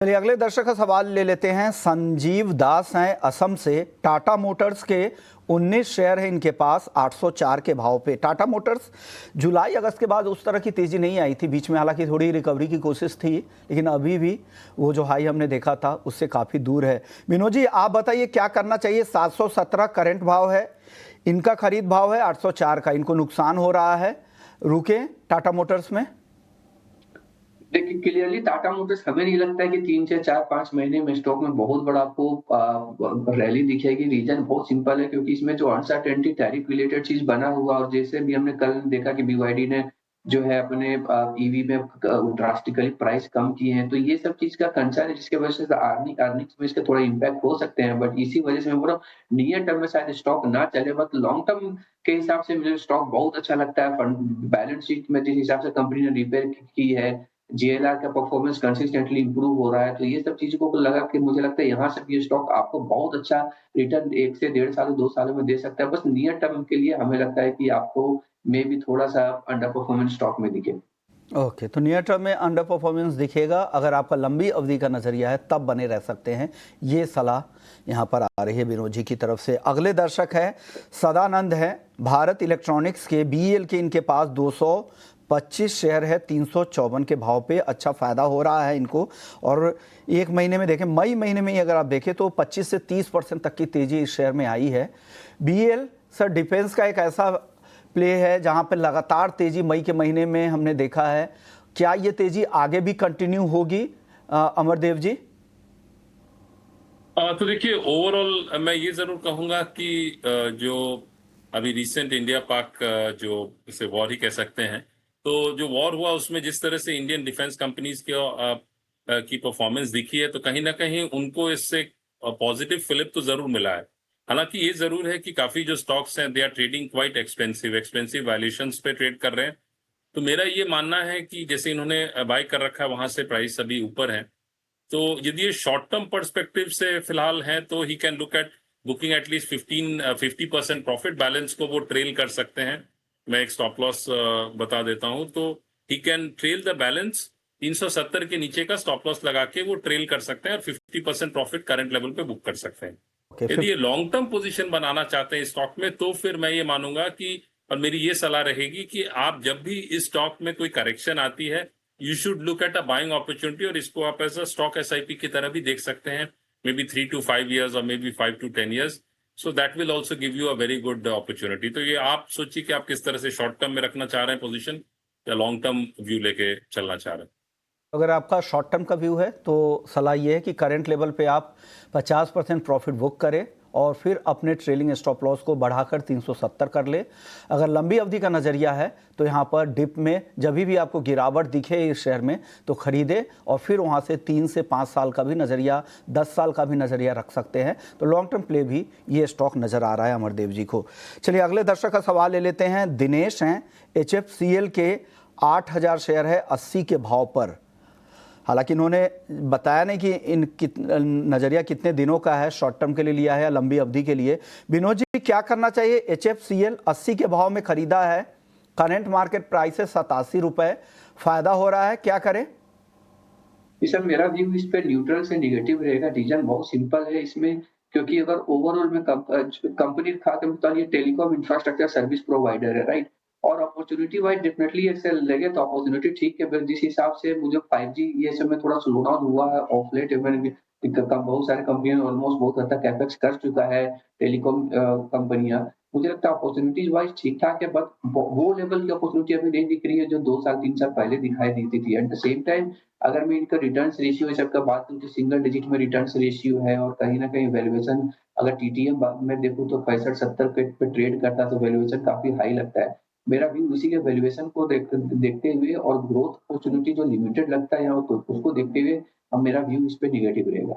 चलिए अगले दर्शक का सवाल ले लेते हैं। संजीव दास हैं असम से। टाटा मोटर्स के 19 शेयर है इनके पास 804 के भाव पे। टाटा मोटर्स जुलाई अगस्त के बाद उस तरह की तेजी नहीं आई थी, बीच में हालांकि थोड़ी रिकवरी की कोशिश थी, लेकिन अभी भी वो जो हाई हमने देखा था उससे काफ़ी दूर है। विनोद जी आप बताइए क्या करना चाहिए। 717 करंट भाव है, इनका खरीद भाव है 804 का। इनको नुकसान हो रहा है, रुके टाटा मोटर्स में? देखिए क्लियरली टाटा मोटर्स हमें नहीं लगता है कि 3 से 4-5 महीने में स्टॉक में बहुत बड़ा आपको रैली दिखेगी। रीज़न बहुत सिंपल है क्योंकि इसमें जो अनसर्टेनिटी टैरिफ रिलेटेड चीज़ बना हुआ और जैसे भी हमने कल देखा कि बीवाईडी ने जो है अपने ईवी में ड्रास्टिकली प्राइस कम किए हैं। तो ये सब चीज़ का कंसर्न है जिसकी वजह से अर्निंग्स में इसके थोड़ा इम्पैक्ट हो सकते हैं। बट इसी वजह से मैं बोल रहा हूँ नियर टर्म में शायद स्टॉक ना चले, बट लॉन्ग टर्म के हिसाब से मुझे स्टॉक बहुत अच्छा लगता है। फंड बैलेंस शीट में जिस हिसाब से कंपनी ने रिपेयर की है, जेएलआर का परफॉर्मेंस कंसिस्टेंटली इंप्रूव हो रहा है, तो ये सब चीज़ों को लगा के मुझे लगता है यहाँ से भी ये स्टॉक आपको बहुत अच्छा रिटर्न 1 से डेढ़ साल, 2 सालों में दे सकता है। बस नियर टर्म के लिए हमें लगता है कि आपको मेबी थोड़ा-सा अंडर परफॉर्मेंस स्टॉक में दिखे। ओके, तो नियर टर्म में अंडर परफॉर्मेंस दिखेगा। अगर आपका लंबी अवधि का नजरिया है तब बने रह सकते हैं, ये सलाह यहाँ पर आ रही है विनोद जी की तरफ से। अगले दर्शक है सदानंद है, भारत इलेक्ट्रॉनिक्स के। बीईएल के इनके पास 225 शेयर है 354 के भाव पे। अच्छा फायदा हो रहा है इनको, और एक महीने में देखें, मई महीने में ही अगर आप देखें तो 25 से 30% तक की तेजी इस शेयर में आई है। बीईएल सर डिफेंस का एक ऐसा प्ले है जहां पर लगातार तेजी मई के महीने में हमने देखा है। क्या ये तेजी आगे भी कंटिन्यू होगी अमरदेव जी? तो देखिए ओवरऑल मैं ये जरूर कहूंगा कि जो अभी रिसेंट इंडिया पाक जो इसे वॉर ही कह सकते हैं, तो जो वॉर हुआ उसमें जिस तरह से इंडियन डिफेंस कंपनीज की परफॉर्मेंस दिखी है, तो कहीं ना कहीं उनको इससे पॉजिटिव फिलिप तो जरूर मिला है। हालांकि ये जरूर है कि काफी जो स्टॉक्स हैं they are trading quite expensive valuations पे ट्रेड कर रहे हैं। तो मेरा ये मानना है कि जैसे इन्होंने बाय कर रखा है वहां से प्राइस अभी ऊपर है, तो यदि ये शॉर्ट टर्म पर्सपेक्टिव से फिलहाल है तो he can look at booking at least 50% profit. Balance को वो ट्रेल कर सकते हैं। मैं एक स्टॉप लॉस बता देता हूं, तो he can trail the balance. 370 के नीचे का स्टॉप लॉस लगा के वो ट्रेल कर सकते हैं और 50% प्रॉफिट करंट लेवल पे बुक कर सकते हैं। ओके, यदि ये लॉन्ग टर्म पोजीशन बनाना चाहते हैं स्टॉक में, तो फिर मैं ये मानूंगा कि, और मेरी ये सलाह रहेगी कि आप जब भी इस स्टॉक में कोई करेक्शन आती है, you should look at a buying opportunity, और इसको आप एज अ स्टॉक एसआईपी की तरह भी देख सकते हैं, मे बी 3 to 5 years और may be 5 to 10 years। So that will also give you a very good opportunity. तो ये आप सोचिए कि आप किस तरह से शॉर्ट टर्म में रखना चाह रहे हैं पोजीशन, या लॉन्ग टर्म व्यू लेके चलना चाह रहे हैं। अगर आपका शॉर्ट टर्म का व्यू है तो सलाह ये है कि करंट लेवल पे आप 50% प्रॉफिट बुक करें और फिर अपने ट्रेलिंग स्टॉप लॉस को बढ़ाकर 370 कर ले। अगर लंबी अवधि का नज़रिया है तो यहाँ पर डिप में जब भी आपको गिरावट दिखे इस शेयर में तो खरीदे, और फिर वहाँ से 3 से 5 साल का भी नज़रिया, 10 साल का भी नज़रिया रख सकते हैं। तो लॉन्ग टर्म प्ले भी ये स्टॉक नज़र आ रहा है अमरदेव जी को। चलिए अगले दर्शक का सवाल ले लेते हैं। दिनेश हैं, HFCL के 8000 शेयर है 80 के भाव पर। हालांकि इन्होंने बताया नहीं कि नज़रिया कितने दिनों का है, शॉर्ट टर्म के लिए लिया है या लंबी अवधि के लिए। विनोद जी क्या करना चाहिए? HFCL 80 के भाव में खरीदा है, करंट मार्केट प्राइस है 87 रुपए, फायदा हो रहा है, क्या करें? जी सर, मेरा व्यू इस पे न्यूट्रल से नेगेटिव रहेगा। रीज़न बहुत सिंपल है इसमें, क्योंकि अगर ओवरऑल में कंपनी खा के मतलब ये टेलीकॉम इंफ्रास्ट्रक्चर सर्विस प्रोवाइडर है, राइट? और अपॉर्चुनिटी वाइज़ डेफिनिटली ऐसे लगे तो अपॉर्चुनिटी ठीक है, पर जिस हिसाब से मुझे 5G ये सब में थोड़ा स्लो डाउन हुआ है ऑफ लेट, इवन बहुत सारी कंपनियाँ ऑलमोस्ट बहुत हद तक कैपेक्स कर चुका है टेलीकॉम कंपनियाँ। मुझे लगता है अपॉर्चुनिटीज़ वाइज़ ठीक-ठाक है, बट वो लेवल की अपॉर्चुनिटी अभी नहीं दिख रही है जो 2 साल 3 साल पहले दिखाई देती थी। एट द सेम टाइम अगर मैं इनका रिटर्न्स रेशियो ये सब का बात करूँ तो सिंगल डिजिट में रिटर्न्स रेशियो है, और कहीं न कहीं वैल्यूएशन अगर टीटीएम में देखूँ तो 65-70 पे ट्रेड करता है, तो वैल्यूएशन काफ़ी हाई लगता है। मेरा व्यू इसीलिए वैल्यूएशन को देखते हुए और ग्रोथ अपॉर्चुनिटी जो लिमिटेड लगता है यहाँ तो उसको देखते हुए अब मेरा व्यू इस पे नेगेटिव रहेगा।